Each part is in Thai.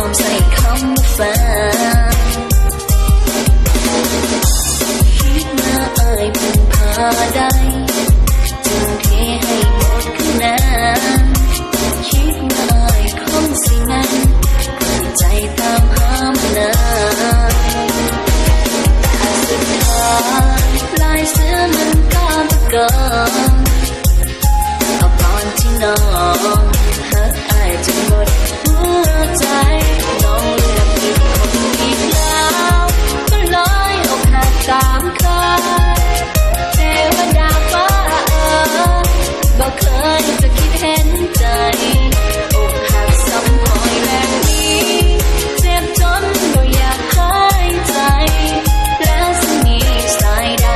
มใส่คำฟ้าคิดมาอายพึ่งพาได้จึงเทให้หมดขนาดคิดมาอายคงสินั้นใจตามหามนาแต่สุดท้ายปลายเสื้อมันก็ตะโกนเอาตอนที่น้องหักอายจนหมดหัวใจน้องเลือกผิดคนอีกแล้วก็เลยอกหักตามเคยเทวดาฟ้าบ่เคยจะคิดเห็นใจอกหักซ้ำคอยแรงนี้เจ็บจนบ่อยากหายใจแล้วจะมีสายใด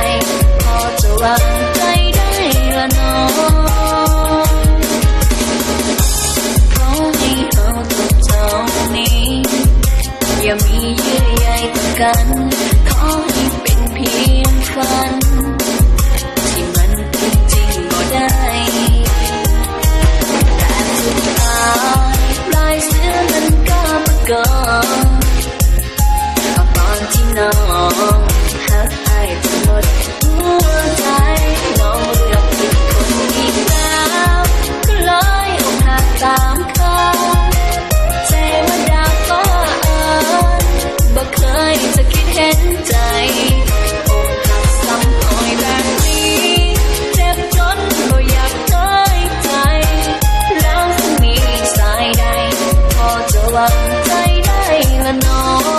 พอจะวางใจได้ละน้องขอให้เราจบเท่านี้อย่ามีเยื่อใยต่อกันขอให้เป็นเพียงฝันที่มันเป็นจริงบ่ได้แต่สุดท้ายปลายเสื้อมันก็มาก่อนเอาตอนที่น้องหักอายจนหมดหัวใจน้องเลือกผิดคนอีกแล้วก็เลยอกหักตามเคยเทวดาฟ้าบ่เคยจะคิดเห็นใจอกหักซ้ำคอยแบบนี้เจ็บจนบ่อยากหายใจแล้วจะมีสายใดพอจะวางใจได้ละน้อง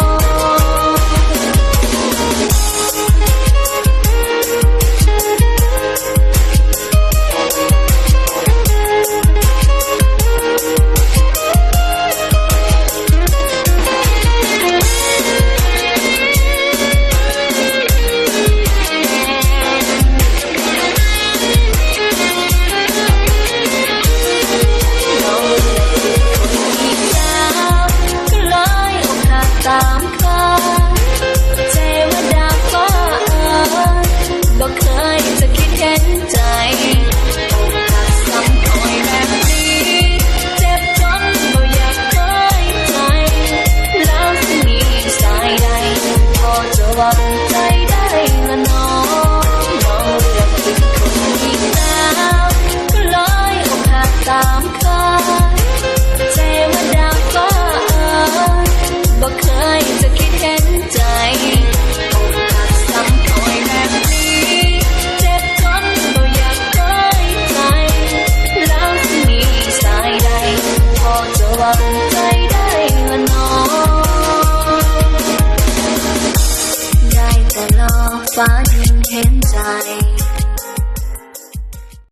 วางใจได้ละน้องน้องเลือกผิดคนอีกแล้วก็เลยอกหักตามเคยเทวดาฟ้าบ่เคยจะคิดเห็นใจอกหักซ้ำคอยแบบนี้เจ็บจนบ่อยากหายใจแล้วจะมีสายใดพอจะวางใจได้ละน้องได้แต่รอฟ้ายังเห็นใจ